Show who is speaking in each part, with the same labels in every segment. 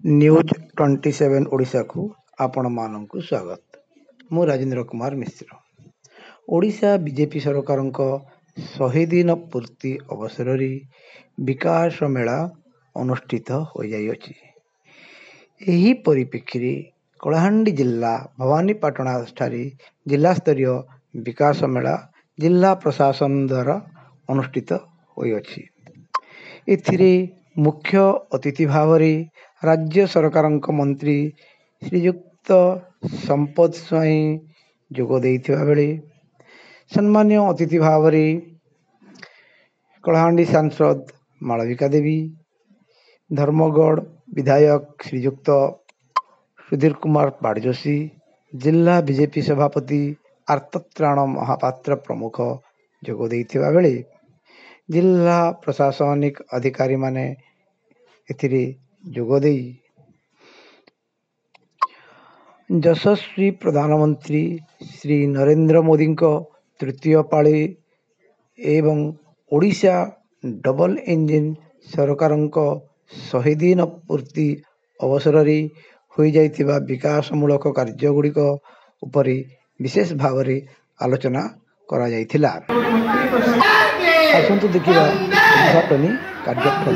Speaker 1: News 27 Odisha को आपण मानक स्वागत। मु राजेंद्र कुमार मिश्र। ओडिशा बीजेपी सरकार 100 दिन पूर्ति अवसर विकास मेला अनुष्ठित हो जाइए। यही परिप्रेक्षी कलाहांडी जिला भवानीपाटना जिला स्तरीय विकास मेला जिला प्रशासन द्वारा अनुष्ठित होइछि। एथिरे मुख्य अतिथि भाव राज्य सरकार मंत्री श्रीयुक्त संपद स्वाई जोग देइथिबा बेले सम्मान्य अतिथि भाव कलाहांडी सांसद मालविका देवी, धर्मगढ़ विधायक श्रीयुक्त सुधीर कुमार पाड़जोशी, जिला बीजेपी सभापति आर्तत्राण महापात्र प्रमुख जोग देइथिबा बेले जिला प्रशासनिक अधिकारी माने एथिरे जोगदे यशस्वी प्रधानमंत्री श्री नरेंद्र मोदी तृतीय पाली एवं ओडिशा डबल इंजिन सरकार 100 दिन पूर्ति अवसर हो जाइथिबा विकासमूलक कार्यगुड़िक उपरि विशेष भाव आलोचना करा जाइथिला। आसंतु देखिबा उद्घाटनी कार्यक्रम।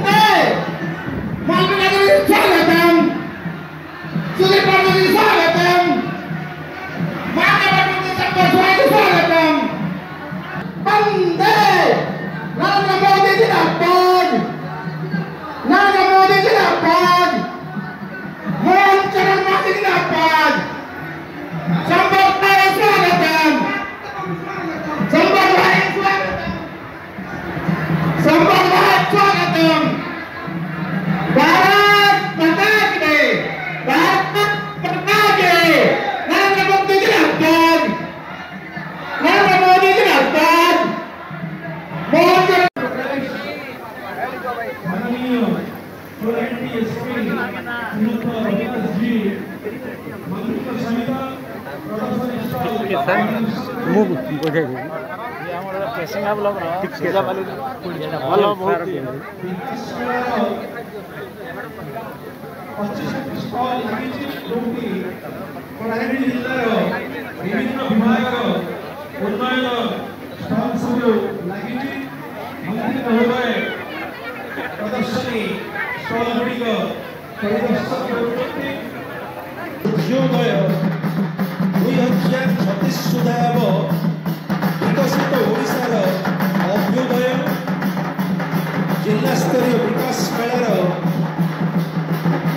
Speaker 2: जिला स्तरीय विकास मेलार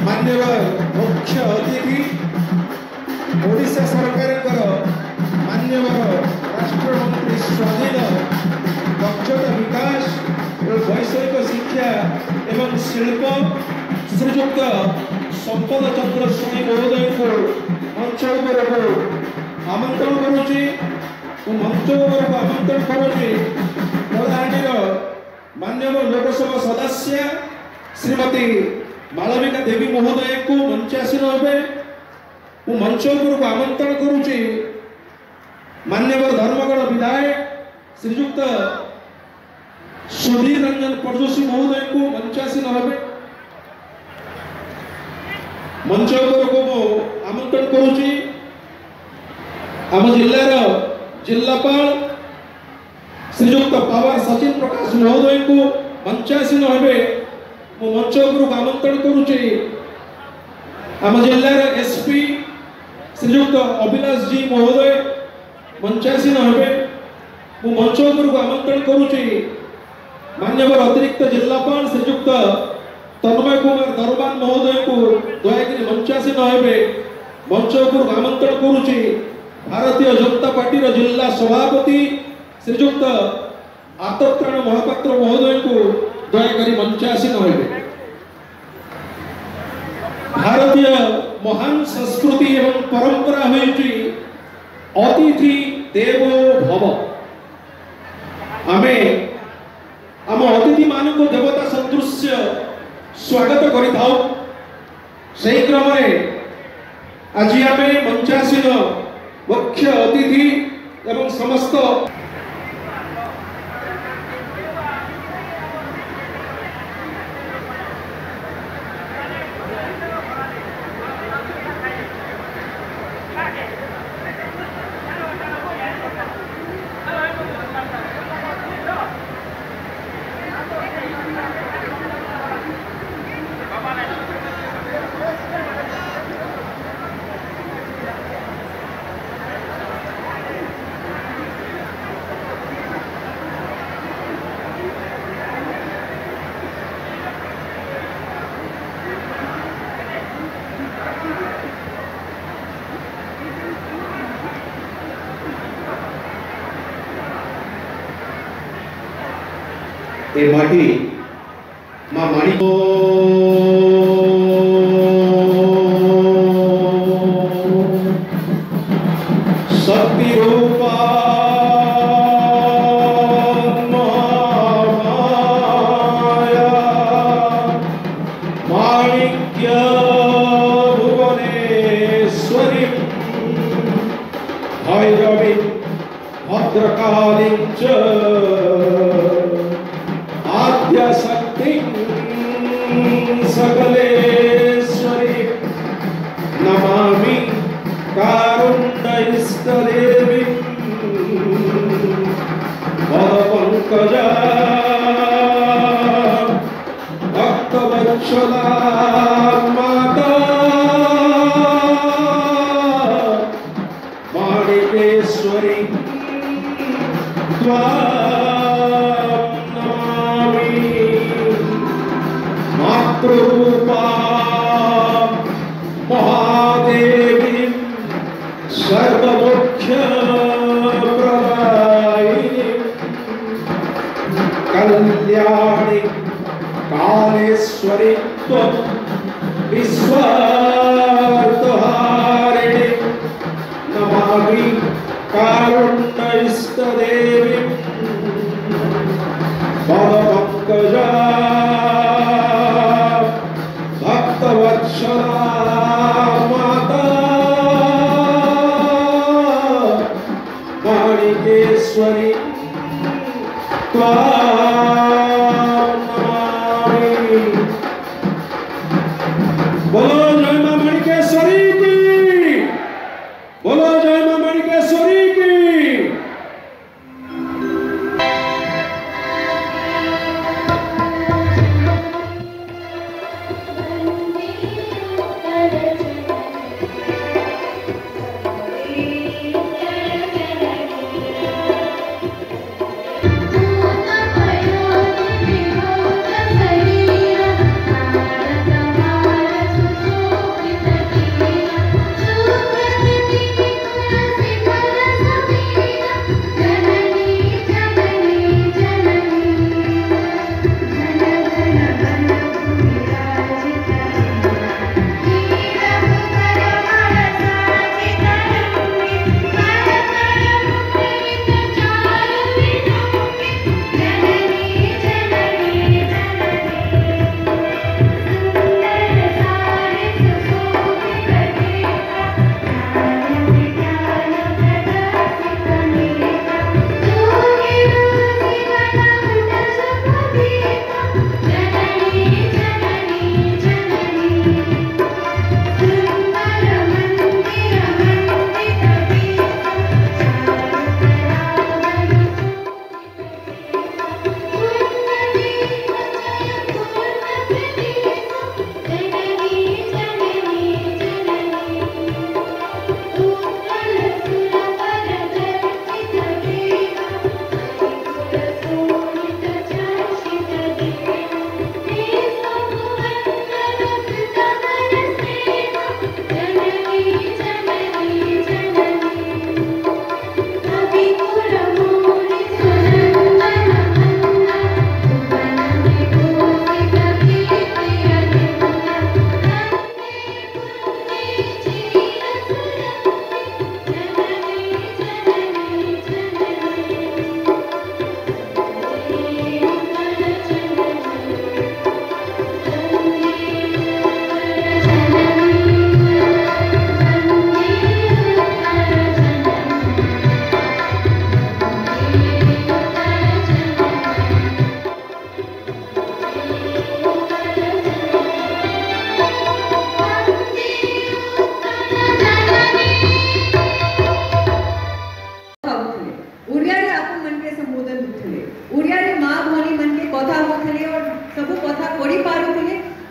Speaker 2: मान्यवर मुख्य अतिथि ओडिशा सरकार मान्यवर राष्ट्रमंत्री स्वाधीन दक्षता विकास और वैषयिक शिक्षा एवं शिल्प श्रीयुक्त संपद चंद्र स्वाई महोदय को मंच आमंत्रण करुच्ची मंच आमंत्रण करुच्ची कलाहांडीर मान्यवर लोकसभा सदस्य श्रीमती मालविका देवी महोदय को मंचासीन हे मंच को आमंत्रण करुच्ची मान्यवर धर्मगढ़ विधायक श्रीयुक्त सुधीर रंजन पाड़जोशी महोदय को मंचासीन हे मंच को आमंत्रण करुच्ची आम जिलार जिलापाल श्रीयुक्त पावर सचिन प्रकाश महोदय को मंचासीन हे मंच को आमंत्रण करुच्ची आम जिलार एसपी श्रीयुक्त अभिलाष जी महोदय मंचासीन हे मंच को आमंत्रण करुच्ची मान्यवर अतिरिक्त जिलापाल श्रीयुक्त तन्मय कुमार दरबान महोदय को दयाकि मंचासीन हे मंच को आमंत्रण करुच्ची भारतीय जनता पार्टी जिला सभापति श्रीयुक्त आर्तत्राण महापात्र महोदय को दयाकि मंचासीन हे भारतीय महान संस्कृति एवं परंपरा होइछि अतिथि देवो भव। आमे आम अतिथि मान को देवता सदृश्य स्वागत करिथाउ। सेही क्रम आज आम मंचासीन मुख्य अतिथि एवं समस्त ए माटी मां माणी शक्ति रूपा महामाया माणिक्य भुवनेश्वरी भैरवी भद्रकाली च आद्यशक्ति सकलेश्वरी नमामि कारुण्यैस्तदेवी पदपङ्कजा भक्तवत्सला माता माणिकेश्वरी मातृरूपा महादेवी सर्वमुख्य प्रदायिनी कल्याणी कालेश्वरी विश्वार्थहारिणी नमामि कारुण्यैस्तदेवी पदपङ्कजा भक्तवत्सला माता माणिकेश्वरी नमामि। बोलो जय मां माणिकेश्वरी की, बोलो जय मां माणिकेश्वरी की।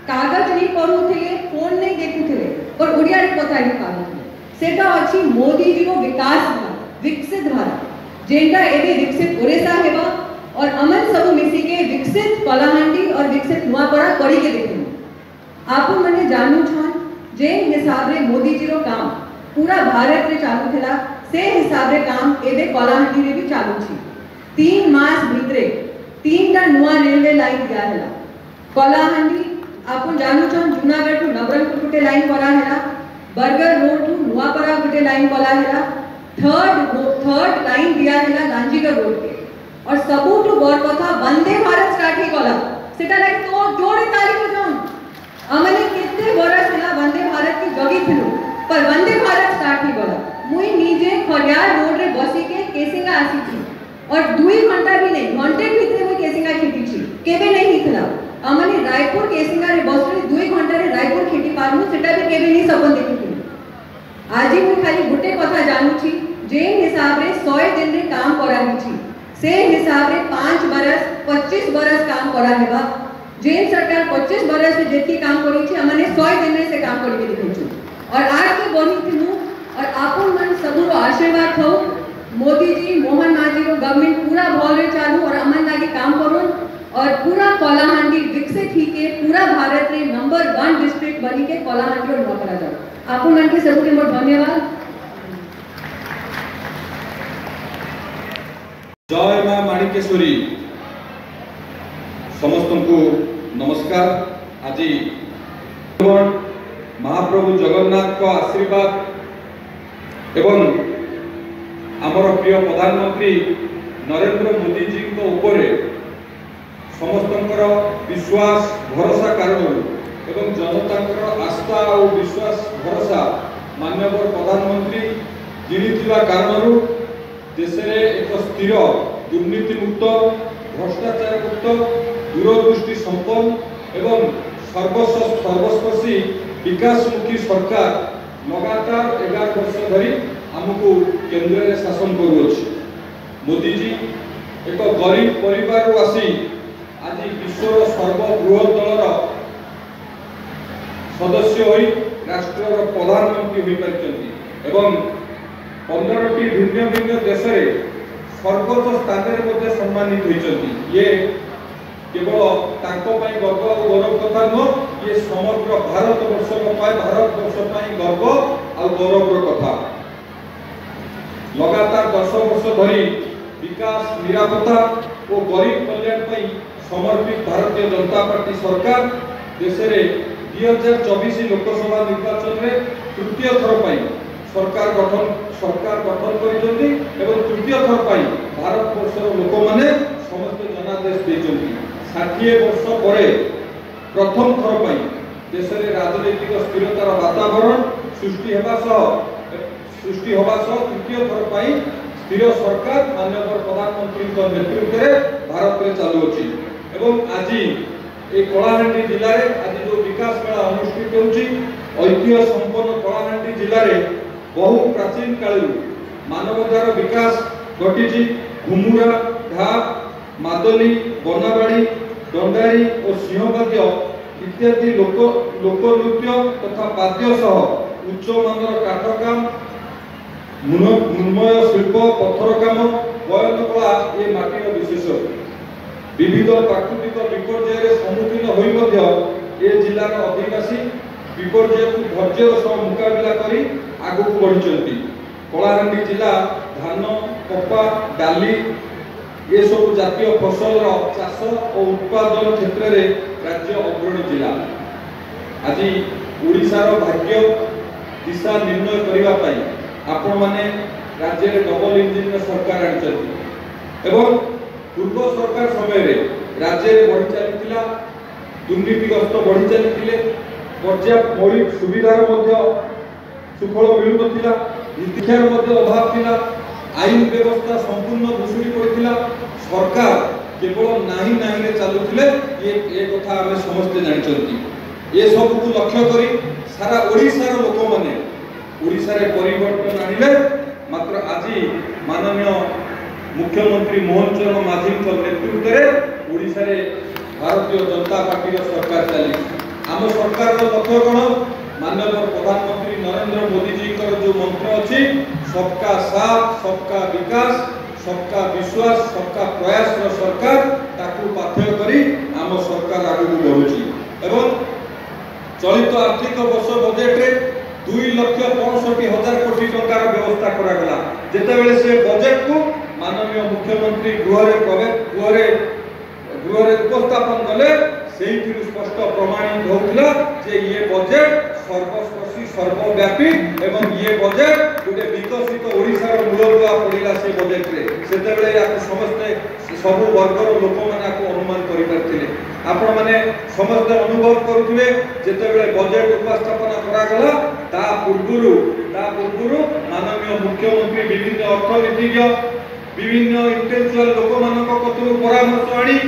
Speaker 3: कागज नहीं पढ़ुले, फोन नहीं देखुले और ओडिया रे कथा नहीं पारुले। सेटा अछि मोदी जी को विकास भारत, विकसित भारत जेंटा एबे विकसित ओरेसा हेबा और अमन सब मिसी के विकसित कलाहांडी और विकसित नुआपड़ा करी के देखनु। आपन मने जानू छन जे हिसाब रे मोदी जी रो काम पूरा भारत रे चालू थेला से हिसाब रे काम एबे कलाहांडी रे भी चालू छी। 3 मास भीतरे तीनटा नुआ रेलवे लाइन दिया है कलाहांडी आपन जानू छन Junagadh to Nabarangpur Gute line करा है Bargarh road to नुआपरा Gute line कला है थर्ड लाइन दिया है लांजीगढ़ रोड के और सबुठु बड़ कथा वंदे भारत स्टार्ट ही कला सेटा लाइक तो जोड़े ताली बजाउन हमने केते बरस होला वंदे भारत की जगी थिलु पर वंदे भारत स्टार्ट ही कला मुई निजे खड़ियाल रोड रे बसी के केसिंगा आसी थी और 2 घंटा भी नहीं घंटे भीतर मुई केसिंगा खिटी छी केबे नहीं हिथला हमने रायपुर केसिंगा रे बस रे 2 घंटा रे रायपुर खिटी पारमु सेटा भी केबे नहीं सपन देखि आज मुई खाली गुटे कथा जानू छी जे हिसाब रे 100 दिन रे काम करा छी से हिसाब रे 5 बरस 25 बरस काम करा हेबा जेन सरकार 25 बरस से जेती काम करी छी हमने 100 दिन रे से काम करी के दिखै छी और आज के बनी थिनु और आपन मन सबरो आशीर्वाद थौ मोदी जी मोहन मांझी रो गवर्नमेंट पूरा भले चालू और अमन लागे काम करून और पूरा कलाहांडी विकसित ही के पूरा भारत रे नंबर 1 डिस्ट्रिक्ट बनी के कलाहांडी और नौकरा जाओ आपन मन के सबके मोर धन्यवाद।
Speaker 2: जय मां माणिकेश्वरी समस्त को नमस्कार। आज महाप्रभु जगन्नाथ को आशीर्वाद एवं आमर प्रिय प्रधानमंत्री नरेंद्र मोदी जी को ऊपर समस्त विश्वास भरोसा कारण एवं जनता आस्था और विश्वास भरोसा माननीय प्रधानमंत्री जिणिथिबा कारणरू देश में एक स्थिर दुर्नीति मुक्त भ्रष्टाचार मुक्त दूरदृष्टि संपन्न एवं सर्वस्पर्शी विकासमुखी सरकार लगातार 11 वर्ष धरी आमको केंद्र में शासन करुच्छी। मोदी जी एक गरीब परिवार आसी आज विश्वर सर्वबृहत दलर सदस्य होई राष्ट्र प्रधानमंत्री हो पारिछन्ति एवं 15टी भिन्न भिन्न देश में सर्वोच्च स्थान में सम्मानित होती। ये केवल गर्व और गौरव कथा नुह ये समग्र भारत वर्ष भारत वर्ष गर्व और गौरव कथा। लगातार 10 वर्ष धरी विकास निरापत्ता और गरीब कल्याण समर्पित भारतीय जनता पार्टी सरकार देश में 2024 लोकसभा निर्वाचन में तृतीय थर सरकार गठन करिसेंती एवं तृतीय थर भारत वर्षर लोक माने समस्त जनादेश देइसेंती। 60 वर्ष पर प्रथम थर देश में राजनीतिक स्थिरतार वातावरण सृष्टि होबा सह तृतीय थर स्थिर सरकार माननीय प्रधानमंत्री नेतृत्व में भारत में चालुअछि एवं आज ये कलाहांडी जिले में आज जो विकास मेला अनुष्ठित होउछि ऐतिह्य संपन्न कलाहांडी जिले में बहु प्राचीन काल मानवतार विकास घटी। घुमुरा ढाप मादली बनाबाड़ी दंडारी और सिंहवाद्य इत्यादि लोकनृत्य तथा वाद्य सह उच्च मानर काठकाम मृण्मय शिल्प पत्थर काम बयन कला ये माटीर विशेष। विविध प्राकृतिक विपर्यय सम्मुखीन होई जिलार अधिवासी विपर्यय को धैर्यर सह मुकाबला करी आगक बढ़ी। कलाहांडी जिला धान कपा डाली ये सब जातीय फसल चाष और उत्पादन क्षेत्र में राज्य अग्रणी जिला। आज ओडिशार भाग्य दिशा निर्णय करने आपण माने राज्य में डबल इंजिन सरकार आनी एवं पूर्व सरकार समय राज्य में बढ़ी चली दुर्नीतिग्रस्त बढ़ी चली पर्याप्त मौलिक सुविधार सुफल मिलू ना शिक्षार अभाव था आईन व्यवस्था संपूर्ण भुशुड़ी पड़ता सरकार केवल नाही नाही चलुले ये कथा आम समस्ते जानते ये सब को लक्ष्य करी सारा ओडिशार लोक मैंने ओडिशा रे परिवर्तन आनिले मात्र आज माननीय मुख्यमंत्री मोहन चरण मांझी नेतृत्व में ओडिशा रे भारतीय जनता पार्टी सरकार चली। आम सरकार लक्ष्य कौन माननीय प्रधानमंत्री नरेंद्र मोदी जी का जो मंत्र अच्छी सबका साथ सबका विकास सबका विश्वास सबका प्रयास सरकार ताकू पाथ्य करी आम सरकार आगू बढ़ुची एवं चलित आर्थिक वर्ष बजेट रे 2,65,000 कोटी टंकार व्यवस्था करागला। जेतेबेले से बजेट को माननीय मुख्यमंत्री गृह गृह उपस्थापन कले से स्पष्ट प्रमाणित होता जे ये बजेट सर्वस्पर्शी सर्वव्यापी एवं ये बजेट गोटे विकसित ओडिशार मूलदुआ पड़ा से बजेट से समस्ते सब वर्गर लोक मैंने अनुमान कर आपण मैंने समस्ते अनुभव करुवे जिते बजेट उपस्थापन करागला ता पूर्व माननीय मुख्यमंत्री विभिन्न अर्थनीतिज्ञ विभिन्न इंटेलेक्चुअल लोक मान परामर्श आनी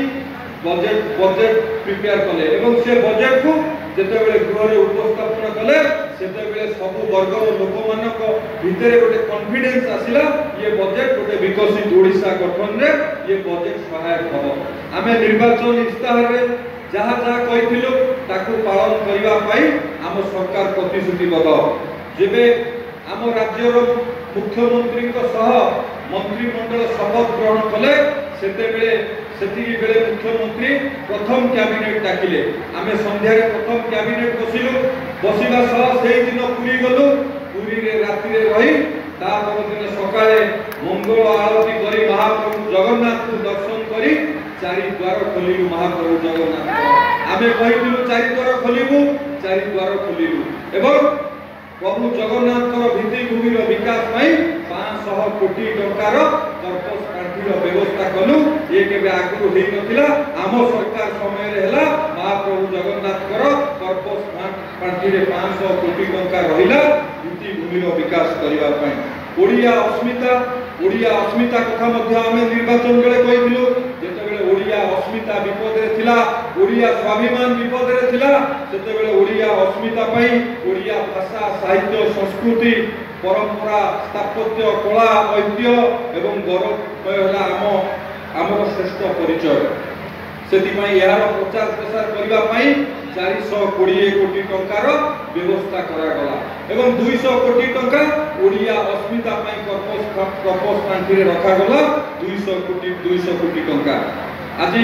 Speaker 2: बजेट प्रिपेयर कले एवं से बजेट को जिते गृह उपस्थापन कले से सब वर्गर लोक मान भितर गोटे कॉन्फिडेंस आसिला ये बजेट गोटे विकसित ओडिशा गठन रे ये बजेट सहायक हम आम निर्वाचन इस्ताहार जहाँ जहाँ कही पालन करने आम सरकार प्रतिश्रुतिबद्ध जेबे आम राज्यर मुख्यमंत्री मंत्रिमंडल शपथ ग्रहण कले सेतिकी बेले मुख्यमंत्री प्रथम कैबिनेट डाकिले आमे संध्या प्रथम कैबिनेट बसिला से दिन पुरी गलु पुरी रे राति रे रही ता दिन सकाळे मंगल आरती करी महाप्रभु जगन्नाथ को दर्शन करी चारि द्वार खोलिलु महाप्रभु जगन्नाथ आमे कहिलु चारि द्वार खोलिबु चारि द्वार खोलिलु एवं प्रभु जगन्नाथ भित्तिभूमि विकास 500 कोटी टंकार कर्पस पांठीर व्यवस्था कलु ये केबे आगु हेई नथिला आम सरकार समय रे हला महाप्रभु जगन्नाथ कर्पस पांठी रे 500 कोटी टंका रहिला भित्तिभूमि विकास करिवा पई ओडिया अस्मिता कथा मध्य आमे निर्वाचन बेले कहिलु जेते बेले ओडिया अस्मिता विपद रे थिला ओडिया स्वाभिमान विपद रे थिला सेते बेले ओडिया अस्मिता पई ओडिया भाषा साहित्य संस्कृति परंपरा स्थापत्य कला ऐतिह्य एवं गौरव होला आमर श्रेष्ठ परिचय से यार प्रचार प्रसार करने 420 कोटी टंकार व्यवस्था करागला एवं 200 कोटी टंका ओडिया अस्मिता कर्पस पांठी रखागला 200 कोटी टंका आज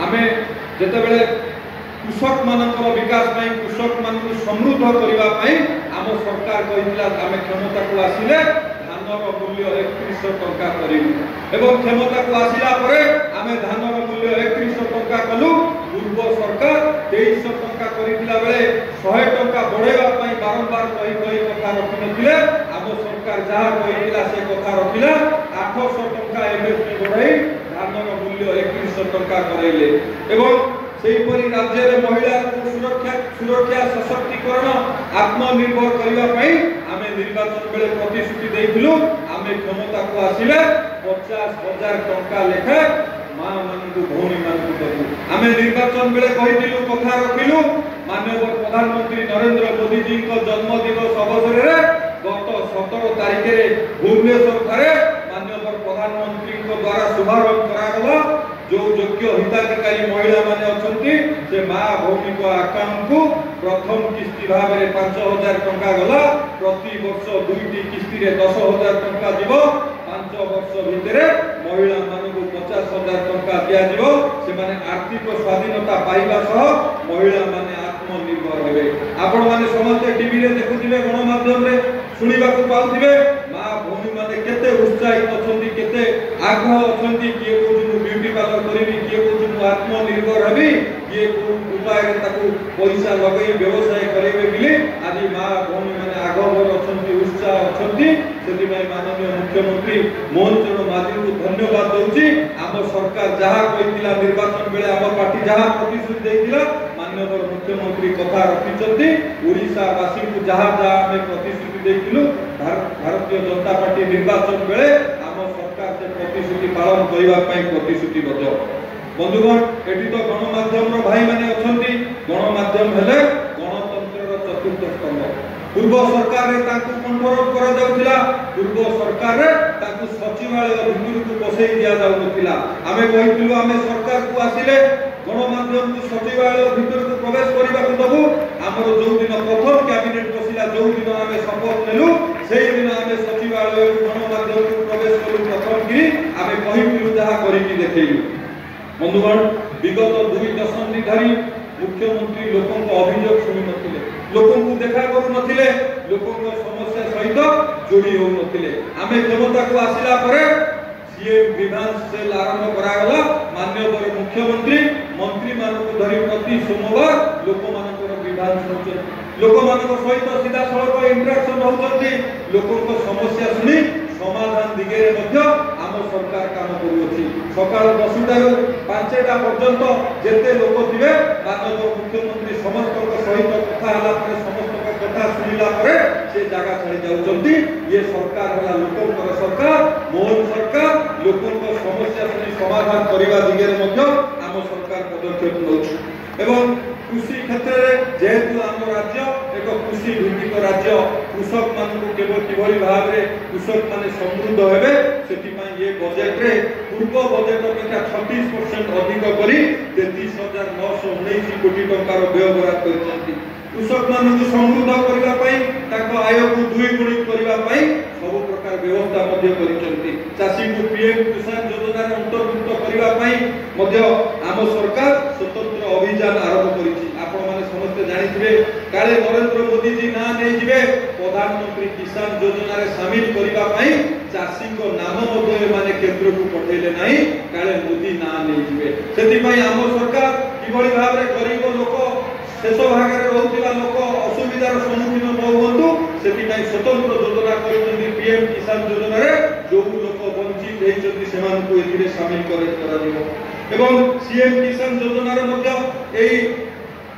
Speaker 2: आमे जेतेबेले कृषक मानकर विकास कृषक मान समृद्ध करने आम सरकार कहिला आमे क्षमता को आसिले धानर मूल्य 3100 टंका करिबु एवं क्षमता को आसिला परे आमे धानर मूल्य 3100 टंका कलु पूर्व सरकार 2300 टंका करितिला बेले 100 टंका बढ़ेबा पई बारंबार कही कथा रखि नथिले आम सरकार जहा कहिला से कथा रखिला 800 टंका एमएसपी बढ़ाई धानर मूल्य 3100 टंका करैले एवं सेहीपरि राज्य में महिला सुरक्षा सशक्तिकरण आत्मनिर्भर करने आमे निर्वाचन बेले प्रतिश्रुति देइथिलु आमे क्षमता को आसिले 50,000 टंका लेखा मां मानकु भौणी मानकु दबु आमे निर्वाचन बेले कहिथिलु कथा रखिलु माननीय प्रधानमंत्री नरेंद्र मोदी जी को जन्म दिवस अवसर रे गत 17 तारिख रे भुवनेश्वर थारे माननीय प्रधानमंत्री को द्वारा शुभारंभ करागला जो योग्य हिताधिकारी महिला माने अछंती से मां भौमी को अकाउंट को प्रथम किस्ती भाव में 5,000 टंका गला प्रति वर्ष दुईटी किस्ती रे 10,000 टंका जीवो 5 वर्ष भितरे महिला मानकु 50,000 टंका दिया जीवो से माने आर्थिक स्वाधीनता पाइबा सह महिला माने आत्मनिर्भर हेबे आपण माने समस्त टीवी रे देखुथिबे गणमाध्यम रे सुनिबा को पाउथिबे मां भौमी माने केते उत्साहित अछंती केते आग्रह अछंती किए कोजु ब्यूटी पार्लर करिबी किए कोजु आत्मनिर्भर हेबी किए को उपाय रे ताकू पैसा लगई व्यवसाय करेबे बिले आदि मां भौमी माने आग्रह अछंती उत्साह अछंती सेति भाई माननीय मुख्यमंत्री मोहन चरण माझी को धन्यवाद दउची आम सरकार जहा कहितिला निर्वाचन बेले आम पार्टी जहा प्रतिश्रुति देइतिला माननीय मुख्यमंत्री कथा रखिचंती ओडिशा वासी को जहा जहा हमें प्रतिश्रुति देइतिलु भारतीय जनता पार्टी निर्वाचन बेले आम सरकार से प्रतिश्रुति पालन करबा पई प्रतिश्रुतिबद्ध बंधुगण एटी तो गणमाध्यम भाई माने अछंती गणमाध्यम हेले गणतंत्र चतुर्थ स्तंभ पूर्व सरकार रे ताकू कंट्रोल करा जाउतिला पूर्व सरकार रे ताकू सचिवालय भितर को बसई दिया जाउतिला आमे कहितिलु आमे सरकार को आसिले गणमाध्यम को सचिवालय भितर को प्रवेश करबा को दबु हमर जो दिन प्रथम कैबिनेट बसिला जो दिन आमे शपथ लेलु सेही दिन आमे सचिवालय गणमाध्यम को प्रवेश करू प्रथम की आमे कहितिलु जहा करी की देखैलु बंधुगण विगत 2 दशंधि धरी मुख्यमंत्री लोकों को अभियोग सुनि नथिले लोकों को देखा करू नथिले लोकों को समस्या सहित जोड़ी हो नथिले आमे क्षमता को आसिला परे सीएम ग्रीवांस सेल आरंभ करागला माननीय मुख्यमंत्री मंत्री मानक धरी प्रति सोमवार लोक मानकर ग्रीवांस लोक मानक सहित सीधा सड़क इंटरेक्शन होउछंती लोकक समस्या सुनी समाधान दिगे आम सरकार काम करुँची सकाल 10टा रु 5टा पर्यंत जेते लोक थे माननीय मुख्यमंत्री समस्त सहित कथा समस्त कथा शुणिला से जगह छाड़ी जाऊँगी ये सरकार है लोक सरकार मोहन सरकार लोक समस्या शुणी समाधान करने दिगे आम सरकार पदक्षेप नौ कृषि क्षेत्र में जेहेतु आम राज्य एक कृषि भित्तिक राज्य कृषक मान किभली भाव में कृषक मान समृद्ध हेबे से बजेट रे पूर्व बजेट अपेक्षा 36% अधिक करी 33,919 कोटी टंकार व्यय बराद कर कृषक मान समृद्ध करने आय को 2 गुणित करने सब प्रकार व्यवस्था चाषी को पीएम किसान योजना अंतर्भुक्त करने आम सरकार स्वतंत्र अभियान आरंभ कर समस्ते जानी काले नरेंद्र मोदी जी ना नहीं जीवे प्रधानमंत्री किसान योजना रे शामिल करने चाषी को नाम माने केंद्र को पठेले नहीं काले मोदी ना नहीं जीवे से आम सरकार किभली भाव में गरीब लोक शेष भाग में रोकवा लोक असुविधार सम्मुखीन न हुंतु से स्वतंत्र योजना कर पीएम किसान योजना रे जो लोक वंचित होती सामिल कर सीएम किसान योजना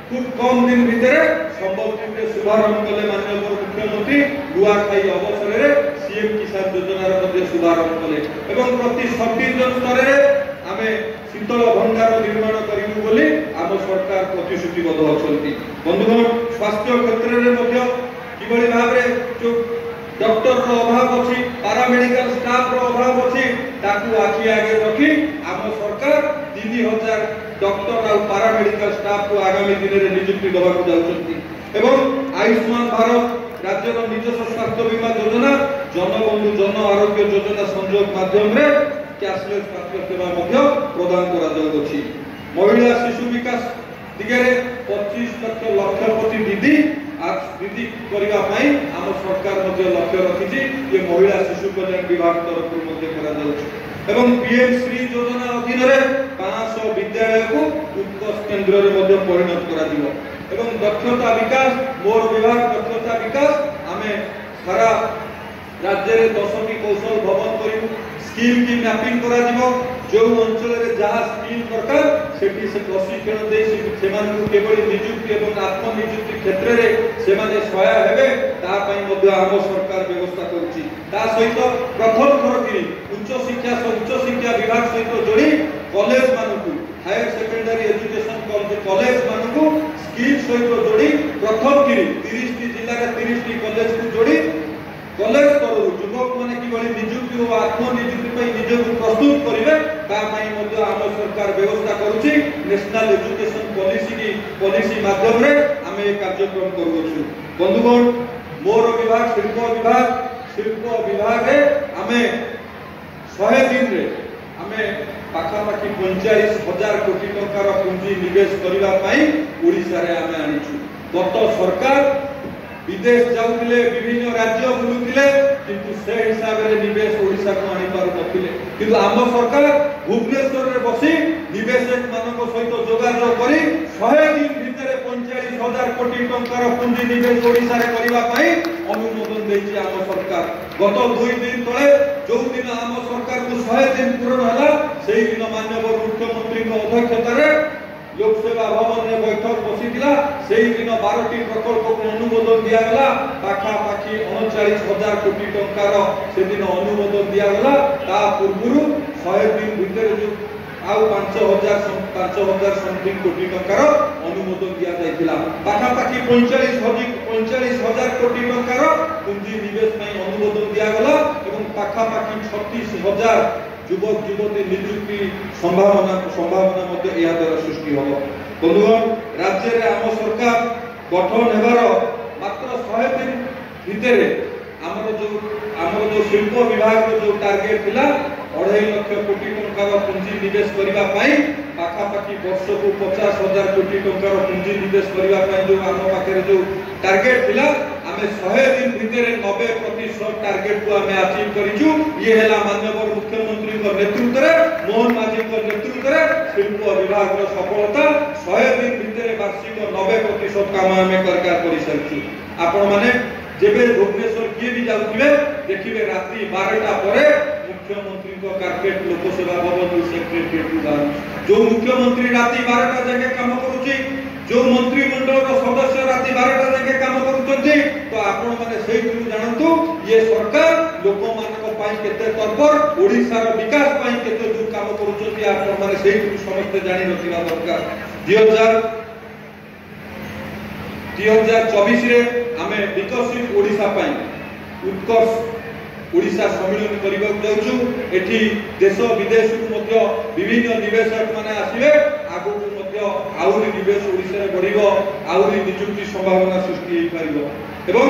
Speaker 2: खूब कम दिन भितर संबलपुर शुभारंभ कले माननीय मुख्यमंत्री नुआखाई अवसर में सीएम किसान योजना शुभारंभ कले प्रति सब स्तर में आम शीतल भंडार निर्माण करूँ बोली आम सरकार प्रतिश्रुतिबद्ध अच्छी बंधुगण स्वास्थ्य क्षेत्र में किभली भाव में जो डॉक्टर अभाव अच्छी पारामेडिकल स्टाफ अभाव अच्छी आखि आगे रखी आम सरकार 3000 डॉक्टर और पारामेडिकल स्टाफ को आगामी दिन में नियुक्ति देवाक जाउछंती आयुष्मान भारत राज्य निजस्व स्वास्थ्य बीमा योजना जनबंधु जन आरोग्य योजना संयोग माध्यम रे कैशलेस स्वास्थ्य सेवा प्रदान करा महिला शिशु विकास दिगे 25 लाख लक्षपति दीदी दीदी करने आम सरकार लक्ष्य रखी ये महिला शिशु कल्याण विभाग तरफ पीएम श्री योजना अधीन 500 विद्यालय को उत्कर्ष केन्द्र में परिणत कर दक्षता विकास मोर विभाग दक्षता विकास आम सारा राज्य में 10टी कौशल भवन करूँ स्किल की मैपिंग करा जो अंचल में जहाँ स्किल दरकार से प्रशिक्षण दे केवल निजुक्ति और आत्मनिजुक्ति क्षेत्र में सहाय हे आम सरकार व्यवस्था कर सहित प्रथम थर कि उच्च शिक्षा विभाग सहित जोड़ी कॉलेज मानक हायर सेकेंडरी एजुकेशन कॉलेज मानक स्किल सहित जोड़ी प्रथम कि 30टी जिले में 30टी कॉलेज को जोड़ी कॉलेज स्तर युवक मैंने किभली निजुक्ति और आत्मनिजुक्ति निजक प्रस्तुत करेंगे आम सरकार व्यवस्था करुच्ची नेशनल एजुकेशन पॉलिसी माध्यम रे आम ये कार्यक्रम करुछु बंधुगण मोर विभाग शिल्प विभाग रे आम 100 दिन रे आम पाखापाखि 45,000 कोटी टंकार पुंजी निवेश करने ओडिशा रे आम आनिछु गत सरकार विदेश जाऊले विभिन्न राज्य बुलुले किंतु से हिसाब रे निवेश ओडिशा को आनी पारु नथिले किंतु आम सरकार भुवनेश्वर रे बसी निवेशक मानक सहित जोगाजोग करी 100 दिन भितर 45,000 कोटी टंकार पुंजी निवेश ओडिशा रे करबा पई अनुमोदन देछि आम सरकार गत 2 दिन तळे जो दिन आम सरकार को 100 दिन पूर्ण हला सेही दिन माननीय मुख्यमंत्री को अध्यक्षता रे लोकसेवा भवन में बैठक बसीला से दिन 12टी प्रकल्प को अनुमोदन दिगला पाखापाखि 39,000 कोटी टंकार से दिन अनुमोदन दिगला पूर्व 100 दिन भितर जो आउ 5,000 समथिंग कोटी टंकार अनुमोदन दिया जाइतिला पाखापाखि 45,000 कोटी टंकार पुंजी निवेश में अनुमोदन दिगला एवं पाखापाखि 36,000 युवक युवती निजुक्ति संभावना द्वारा सृष्टि हम बंधुगण राज्य में आम सरकार गठन होबार मात्र 100 दिन भितर आमर जो शिल्प विभाग जो टार्गेट थिला 2.5 लाख कोटी टंकार पुंजी निवेश करने पाखापाखि वर्ष को 50,000 कोटी टंकार पुंजी निवेश करने जो आम पाखे जो टार्गेट थिला आमे 100 दिन भितर 90% टार्गेट को आमे अचीव करिछु। ये हैला माननीय मुख्यमंत्री को नेतृत्व रे मोहन माझी को नेतृत्व रे शिल्प विभाग रो सफलता 100 दिन भितर वार्षिक 90% काम आमे करकार करि सरिछु। आपण माने जेबे भुवनेश्वर किए भी जाउथिबे देखिबे रात्रि 12टा परे मुख्यमंत्री को कार्पेट लोकसेवा भवन सेक्रेटरीट जो मुख्यमंत्री रात्रि 12टा जगह काम करूची, जो मंत्रिमंडल सदस्य रात्रि 12टा जगह काम करूचंती, तो आपण माने सेहि जानंतु ये सरकार लोक मानक पई केते तत्पर, ओडिसा रो विकास पई केते दूर काम करूचंती, आपण माने सेहि समस्त जानि रखिबा दरकार। 2024 रे आमे विकसित ओडिसा पई उत्कर्ष ओडिसा सम्मेलन करबा जाउछु। एठी देश विदेश को विभिन्न निवेशक माने आसीबे, आगु को आउरी निवेश ओडिसा रे बढ़िबो, आउरी नियुक्ति संभावना सृष्टि होई परिबो एवं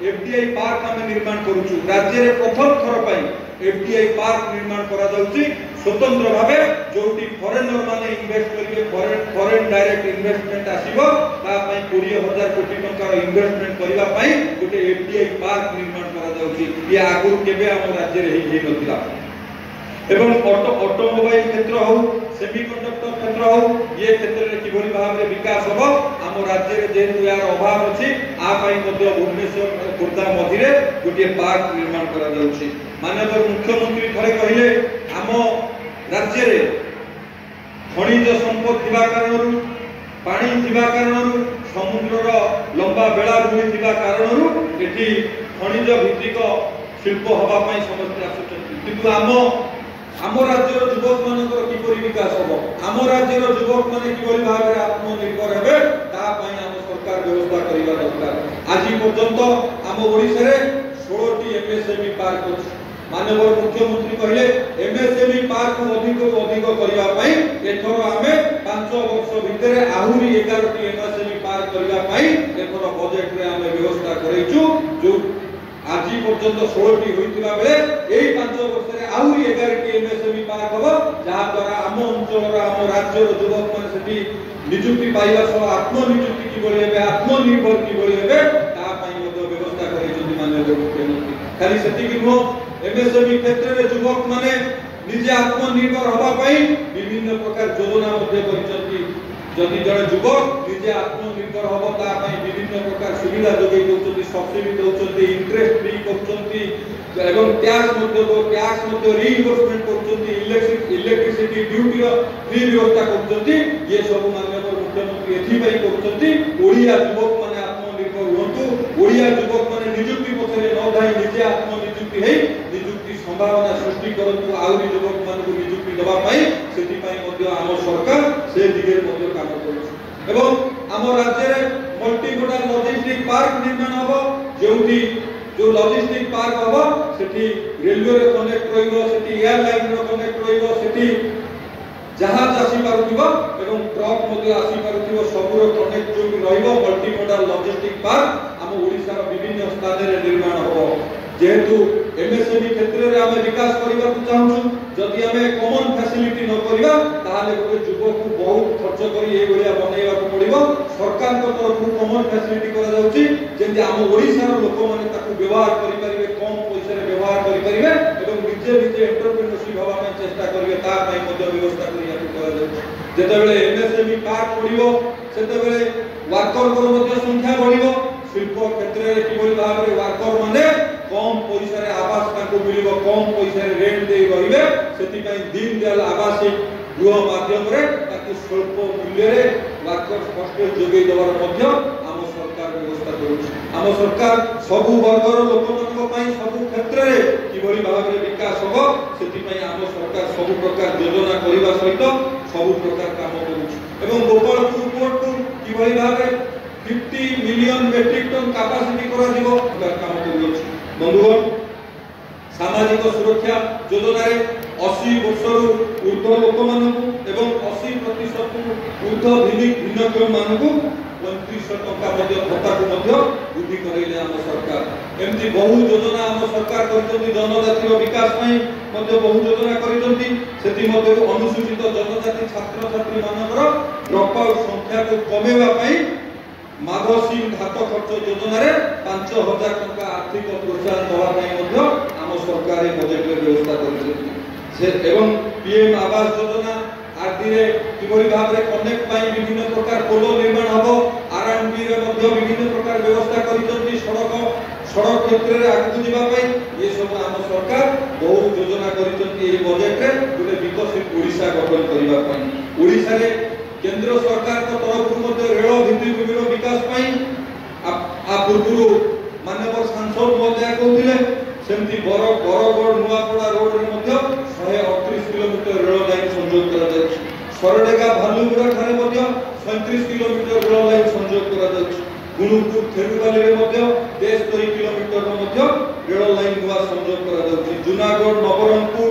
Speaker 2: एफडीआई पार्क आमे निर्माण करूछु। राज्य रे प्रथम थर पई एफडीआई पार्क निर्माण करा जाउछि स्वतंत्र भाबे, जोटी फॉरेनर माने इन्वेस्ट करिवे, फॉरेन डायरेक्ट इन्वेस्टमेंट आसीबो, ता पई 20,000 कोटी टंका इन्वेस्टमेंट करिवा पई गोटे एफडीआई पार्क निर्माण करा जाउछि। ये आगु केबे हम राज्य रे हेइ नथिला एवं ऑटोमोबाइल क्षेत्र हो, सेमीकंडक्टर क्षेत्र हो, ये क्षेत्र रे किभली भाबरे विकास होबो हम राज्य रे जेतु यार अभाव अछि, आ पई मध्य भुवनेश्वर खुर्दा मझिरे गोटे पार्क निर्माण करा जाउछि। माननीय मुख्यमंत्री थरे कहिले हम राज्य रे खनिज संपद थिबा कारणरू, पानी थिबा कारणरू, समुद्रर लंबा बेलाभूमि थिबा कारणरू एठी खनिज भित्तिक शिल्प हवा पई समस्त आसुचंती, किंतु आम राज्यर युवक मानकर किपरि विकास होबो, आम राज्यर युवक माने किपरि भाबरे आत्मनिर्भर हेबे, ता पई आम सरकार व्यवस्था करिबा दरकार। आज पर्यंत आम ओडिसा रे 16टी एमएसएमई पार्क अछि। माननीय मुख्यमंत्री कहले एमएसएमई पार्क अधिक करिबा पई एथरो आमे 5 वर्ष भितरे आहुरी 11टी एमएसएमई पार्क करिबा पई एथरो बजेट रे आमे व्यवस्था करेछु। जो आज पर्यंत 16टी होइतिबा बेले एई 5 वर्ष रे आहुरी 11टी एमएसएमई पार्क होबो, जहा द्वारा आम अंचल आम राज्यर युवक माने सेठी नियुक्ति पाइबा सह आत्मनियुक्ति किबळी हेबे, आत्मनिर्भर किबळी हेबे, ता पई मध्य व्यवस्था करेछथि माननीय मुख्यमंत्री। खाली सेठी कि नो एमएसएमई क्षेत्र रे युवक माने निजे आत्मनिर्भर होबा पई विभिन्न प्रकार योजना मध्य करिछथि। जदि जड़े युवक निजे आत्मनिर्भर होबो ता पई विभिन्न प्रकार सुविधा जोगै दउछथि, सब्सिडी दउछथि, इंटरेस्ट फ्री करछथि एवं टैक्स मध्य रीइंबर्समेंट करछथि, इलेक्ट्रिसिटी ड्यूटी फ्री व्यवस्था करछथि। ये सब माननीय मुख्यमंत्री एथि पई करछथि ओडिया युवक माने आत्मनिर्भर होंतु, ओडिया युवक माने नियुक्ति पछरे न धाई निजे आत्मनियुक्ति हेई नियुक्ति संभावना सृष्टि करंतु, आउरी युवक मानकु नियुक्ति दबा पई सेति पई मध्य आम सरकार से दिगे मध्य काम करूछ। एवं आम राज्य रे मल्टी मोडाल लॉजिस्टिक पार्क निर्माण होबो, जेउठी जो लॉजिस्टिक पार्क होबो सेठी रेलवे रे कनेक्ट रहिबो, सेठी एयरलाइन रो कनेक्ट रहिबो, सेठी जहाज आसी पारुथिबो एवं ट्रक मध्य आसी पारुथिबो, सबुरो कनेक्ट जो रहिबो मल्टी मोडाल लॉजिस्टिक पार्क आम ओडिसा रो विभिन्न स्थान रे निर्माण होबो। जेहेतु एमएसएमई क्षेत्र रे आमे विकास करिबा को चाहूछु, जदि आमे कॉमन फैसिलिटी न करिबा ताहाले गोटे युवक को बहुत खर्च करी ए भलिया बनेइबा को पड़िबो। सरकार को तरफ कॉमन फैसिलिटी करा जाउची, जेंति आम ओडिसा रो लोक माने ताकू व्यवहार करि परिबे, कम पैसा रे व्यवहार करि परिबे एवं निजे एंटरप्रेन्योरशिप होबा में चेष्टा करिवे, ता पई मध्य व्यवस्था करिया को करा जाउची। जेतेबेले एमएसएमई पार्क पड़िबो सेतेबेले वर्कर को मध्य संख्या बढ़िबो, शिल्प क्षेत्र रे किबोली भाबरे वर्कर माने कम पैसा रे आवास ताको मिलिबो, कम पैसा रे रेंट दे रहिबे, सेति पई दिन दयाल आवासिक गृह माध्यम रे ताको स्वल्प मूल्य रे वर्कर हॉस्टेल जोगै देवार मध्य आम सरकार व्यवस्था करूछि। आम सरकार सबु वर्गर लोकମାନଙ୍କ पई सबु क्षेत्र रे किबोली भाबरे विकास होबो, सेति पई आम सरकार सबु प्रकार योजना करिबा सहित सबु प्रकार काम करूछि। एवं गोपालपुर पोर्ट को किबोली भाबरे 50 मिलियन मेट्रिक टन कैपेसिटी करा दिबो काम करूछि। बंधुगण, सामाजिक सुरक्षा योजना रे 80 वर्षरु ऊर्ध्व लोक मानकु एवं 80% ऊर्ध्व भिन्नक्षम मानकु 3500 टका मध्य भत्ता को मध्य वृद्धि करैले आम सरकार। एमती बहु योजना आम सरकार करछथि, जनजाति विकास पई मध्य बहु योजना करछथि। सेति मध्य अनुसूचित जनजाति छात्र छात्री मानकर ड्रॉप आउट संख्या को कमेवा पई माघसी घात खर्च योजना रे 5000 टका आर्थिक प्रोत्साहन दवा ପାଇଁ ମଧ୍ୟ ଆମ ସରକାର ଏ ବଜେଟରେ ବ୍ୟବସ୍ଥା କରିଛନ୍ତି से एवं पीएम आवास योजना आरडी रे किभଳି भाबरे कनेक्ट ପାଇଁ विभिन्न प्रकार पोल निर्माण हबो आरएनबी रे ମଧ୍ୟ विभिन्न प्रकार व्यवस्था करिसନ୍ତି सड़क क्षेत्र रे आगु जिबा ପାଇଁ ये सब ଆମ सरकार बहुत योजना करिसନ୍ତି ए बजेट रे गोटे विकसित ओडिशा गठन करिबा ପାଇଁ ओडिशा रे केंद्र सरकार को तरफ मध्य रेल भित्तिभूमिर विकास आ पूर्व माननीय सांसद महोदय कहते सेमती बरगढ़ नुआपड़ा रोड रे मध्य 138 किलोमीटर रेल लाइन संयोग करा जाय सरडेगा भालुगुड़ा ठारे मध्य 37 किलोमीटर रेल लाइन संयोग करा जाय गुणुपुर थेरुबाली रे मध्य 73 किलोमीटर मध्य रेल लाइन नुआ संयोग करा जाय जूनागढ़ नवरंगपुर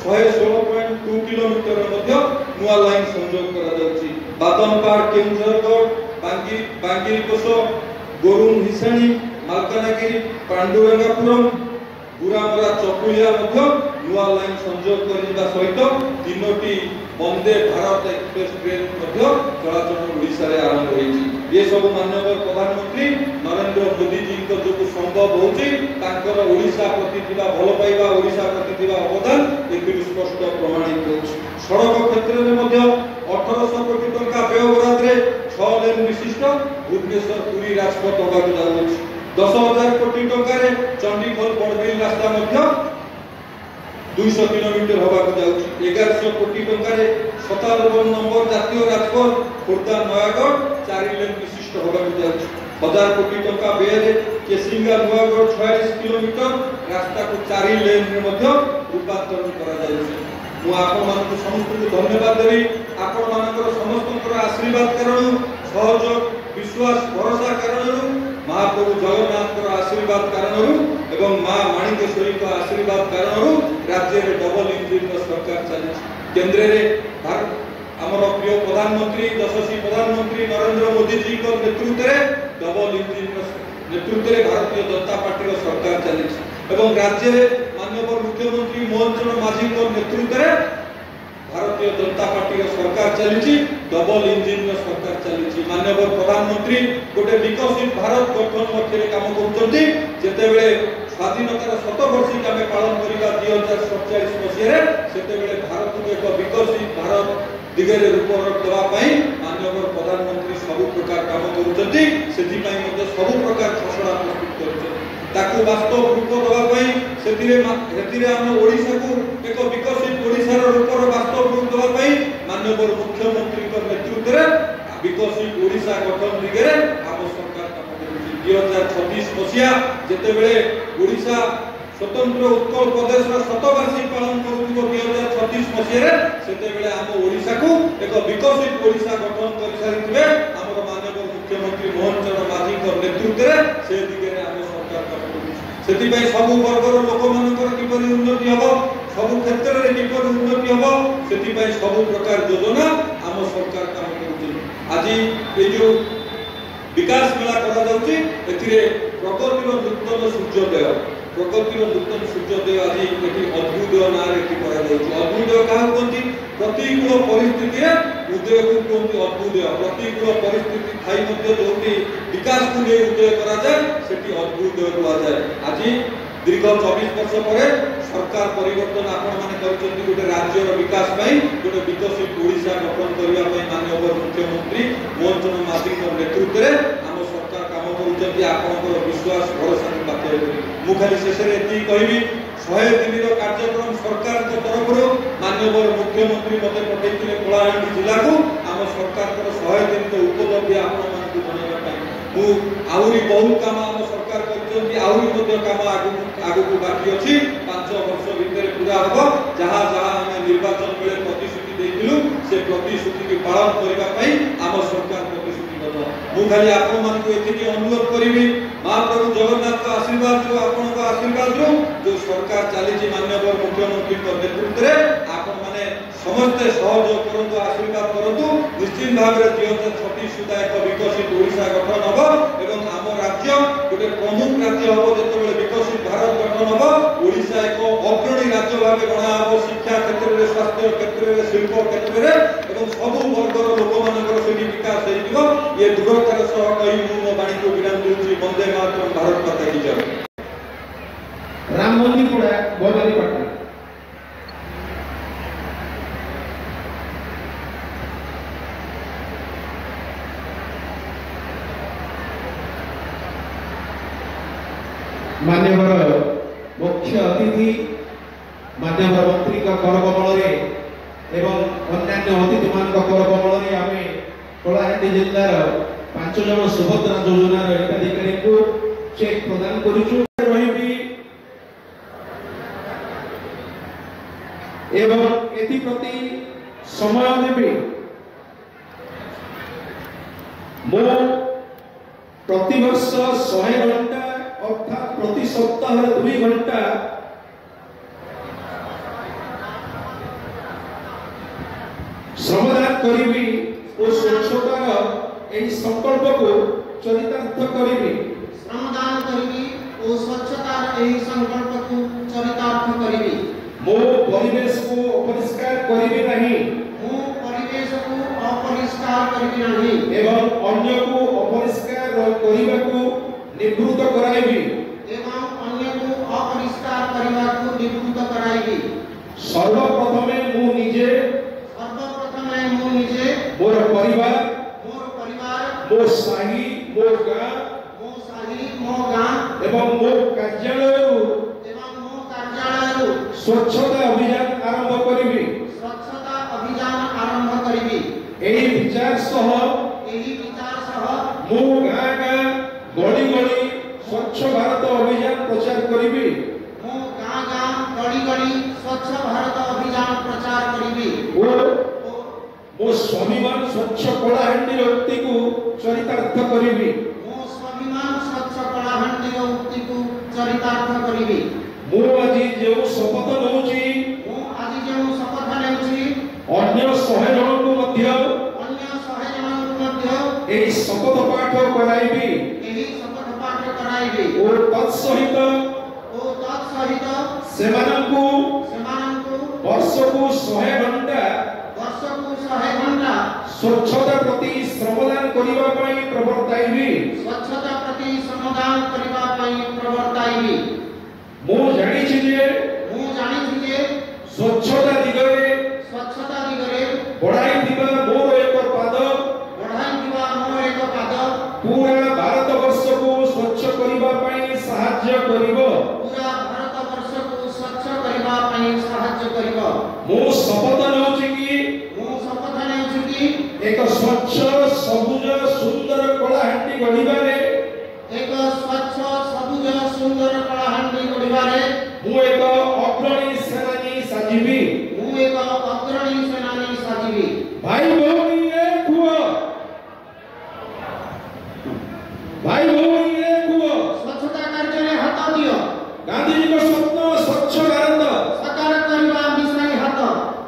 Speaker 2: 116.2 किलोमीटर मध्य नुआ लाइन संयोग करा जाय बादमपाड़ केंद्रगढ़ बांगीरकोश गोरुन हिसाणी मालकानगिरी पांडुरंगापुरम गुरामरा चकुलिया मध्य नुआ लाइन संयोग करिबा सहित तीनोटी वंदे भारत एक्सप्रेस ट्रेन मध्य चलाचल ओडिशा रे आरंभ होईची ये सब माननीय प्रधानमंत्री नरेंद्र मोदी जी को जो संभव होची तांकर ओडिशा प्रति थिबा भलो पाइबा ओडिशा प्रति थिबा अवदान एथि स्पष्ट प्रमाणित होची सड़क क्षेत्र में मध्य 1800 कोटी टका व्यय बराद रे 6 लेन विशिष्ट भुवनेश्वर पुरी राजपथ होबाक जाउची 10000 कोटी टका रे चंडीगढ़ बड़बिल रास्ता मध्य 200 किलोमीटर होबाक जाउची 1100 कोटी टका रे 57 नंबर जातीय राजपथ खुर्दा नयागढ़ 4 लेन विशिष्ट होबाक जाउची 1000 कोटी टका व्यय रे केसिंगा नयागढ़ 46 किलोमीटर रास्ता को 4 लेन रे मध्य रूपांतरण करा जाउची मु आपण मानक समस्त को धन्यवाद देबी आपण मानकर समस्त आशीर्वाद कारण सहयोग विश्वास भरोसा कारण महाप्रभु जगन्नाथ आशीर्वाद कारण एवं मां माणिकेश्वरी का आशीर्वाद कारण राज्य में डबल इंजिन सरकार चली केंद्र रे हमर प्रिय प्रधानमंत्री यशस्वी प्रधानमंत्री नरेंद्र मोदी जी को नेतृत्व में डबल इंजिन नेतृत्व में भारतीय जनता पार्टी सरकार चली एवं राज्य में माननीय मुख्यमंत्री मोहन चरण माझी को नेतृत्व में भारतीय जनता पार्टी सरकार चली डबल इंजिन सरकार चली माननीय प्रधानमंत्री गोटे विकसित भारत गठन लक्ष्य काम करते जेतेबेले स्वाधीनतार 100 वर्षिक आम पालन करवा 2047 मसीह से भारत को एक विकसित भारत दिगरे रूप देवाई माननीय प्रधानमंत्री सब प्रकार काम करुँचे सब प्रकार घोषणा प्रस्तुत कर वास्तव रूप देवाई आम ओडिशा को एक विकसित ओडिशार रूपर वास्तव रूप देवाई माननीय मुख्यमंत्री नेतृत्व में विकसित ओडिशा गठन दिगरे आम सरकार काम कर 2026 मसीहा जेतेबेले ओडिशा स्वतंत्र उत्कल प्रदेश शतवार्षिक पालन करुथिबो 2036 मसीहा सेतेबेले आम ओडिशा को एक विकसित ओडिशा गठन कर सारिथिबे हमर माननीय मुख्यमंत्री मोहन चरण माझी को नेतृत्व में से दिगरे आम सरकार काम करूछि सेति पई सब वर्गर लोक मानकर किपरि उन्नति हबो सब क्षेत्र रे किपरि उन्नति हबो सेति पई सब प्रकार योजना आम सरकार काम करूछि आज ए जो विकास मेला करा जाउछि एथिरे प्रगतिर नूतन सूर्योदय आज एठी अद्भुत नारे एठी करा जाउछि अद्भुत काहा कोंती प्रतिकूल परिस्थिति रे उदय को कोंती अद्भुत प्रतिकूल परिस्थिति थाई मध्ये जोटी विकास को ले उदय करा जाय सेठी अद्भुत हुआ जाय आज दीर्घ 24 वर्ष पर सरकार परिवर्तन आपण माने करछन्ती गोटे राज्यर विकास पई गोटे विकसित ओडिशा गठन करिया पई माननीय मुख्यमंत्री मोहन चरण माझी को नेतृत्व रे आम सरकार काम करूछन्ती आपनकर विश्वास भरोसा पाते मु खाली शेष रे एति कहबी 100 दिन रो कार्यक्रम सरकार के तरफ माननीय मुख्यमंत्री मते पठैथिले कलाहांडी जिला को आम सरकार को 100 दिन के उपलब्धि आपण मानकु जणाइबा पई मु आउरी बहुत काम आम सरकार करछन्ती आउरी मध्ये काम आगु को बाकी अछि 5 वर्ष भीतर पूरा हबो जहां जहां हम निर्वाचन बेले प्रतिश्रुति देइथिलु से प्रतिश्रुति के पालन करिबा पई आम सरकार प्रतिश्रुतिबद्ध मु खाली आपण मानकु एति अनुरोध करिबी महाप्रभु जगन्नाथ का आशीर्वाद जो आपण का आशीर्वाद जो सरकार चली माननीय मुख्यमंत्री नेतृत्व में आपण माने समस्त सहयोग करंतु आशीर्वाद करंतु निश्चित भाव में 2036 सुधा एक विकसित ओडिशा गठन हबो एवं आम राज्य गोटे प्रमुख राज्य हबो जेतेबेले विकसित भारत गठन हबो ओडिशा एक अग्रणी राज्य भाव गणा हबो शिक्षा क्षेत्र में स्वास्थ्य क्षेत्र में शिल्प क्षेत्र में सब वर्गर लोक मानकर सेठी विकास होइदिबो ये दृढ़तार सह कहि मु मो बाणी को विराम देउछि वंदे मातरम भारत माता की जय
Speaker 4: राम मंदिर पड़ा गोदारी पटना मान्यवर मुख्य अतिथि मान्यवर मंत्री का कर कमल एवं अन्य अतिथि मान कर कमल आम कलाहांडी जिलार 5 जन सुभद्रा योजनार हिताधिकारी को चेक प्रदान करूछु एवं एथि प्रति समय देबी मो प्रति वर्ष 100 घंटा अर्थात प्रति सप्ताह 2 घंटा श्रमदान करी और स्वच्छतार एही संकल्प को चरितार्थ करी
Speaker 5: श्रमदान करी और स्वच्छतार एही संकल्प को चरितार्थ करी
Speaker 4: मो परिवेश को अपरिष्कार करी नहीं
Speaker 5: मो परिवेश को अपरिष्कार करी नहीं
Speaker 4: एवं अन्य को अपरिष्कार करने को निवृत्त कराइबी
Speaker 5: एवं अन्य को अपरिष्कार करने को निवृत्त कराइबी
Speaker 4: सर्वप्रथमे मु निजे मोर परिवार मो साही मो गाँ एवं मो कार्यालय स्वच्छता अभियान आरंभ करी एही विचार सह मो गाँ गाँ गली गली स्वच्छ भारत अभियान प्रचार करी
Speaker 5: मो गाँ गाँ गली गली स्वच्छ भारत अभियान प्रचार करी
Speaker 4: मो स्वाभिमान स्वच्छ कलाहांडी उक्ति को चरितार्थ करी
Speaker 5: मो स्वाभिमान स्वच्छ कलाहांडी उक्ति को चरितार्थ करी
Speaker 4: मु आज जो शपथ लउची
Speaker 5: मु आज जो शपथ लेउची
Speaker 4: अन्य 100 जन को मध्य एही शपथ पाठ कराइबी और तत्सहित सेमानंकु वर्ष को 100 घंटा स्वच्छता प्रति श्रमदान करिबा पई प्रवर्ताइबी
Speaker 5: स्वच्छता प्रति श्रमदान करिबा पई प्रवर्ताइबी
Speaker 4: मु जानि छि जे स्वच्छता दिगरे बढ़ाई दिबा मोर एक पाद पूरा भारत वर्ष को स्वच्छ करिबा पई सहाय्य करिवो मु शपथ लउछि कि एक स्वच्छ सबुज सुंदर कलाहांडी गढ़िबारे मु एक अग्रणी सेनानी साजिबी भाई भौणी एक हुआ
Speaker 5: स्वच्छता कार्य में हाथ दियो
Speaker 4: गांधी जी का स्वप्न स्वच्छ भारत
Speaker 5: साकार करबा विषय हाथ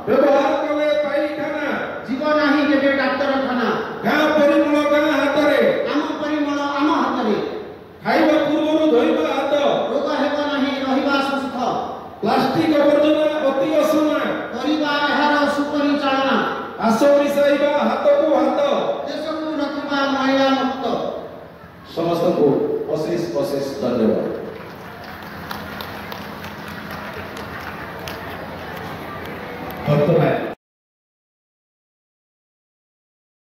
Speaker 4: व्यवहार कले पाइखाना
Speaker 5: जीवन नाही केबे डाक्तरखाना
Speaker 4: गाँ परिमल गाँ हातरे
Speaker 5: आम परिमल आम हातरे
Speaker 4: खाइबा पूर्वरु धोइबा हात
Speaker 5: रोग हेबा नाही रहिबा सुस्थ
Speaker 4: प्लास्टिक आवर्जना अति असना
Speaker 5: परिबा एहार सुपरिचालना
Speaker 4: आसो मिसाइबा हाथ को हाथ
Speaker 5: देश को रखिबा महिला मुक्त
Speaker 4: समस्त को अशेष धन्यवाद
Speaker 6: वर्तमान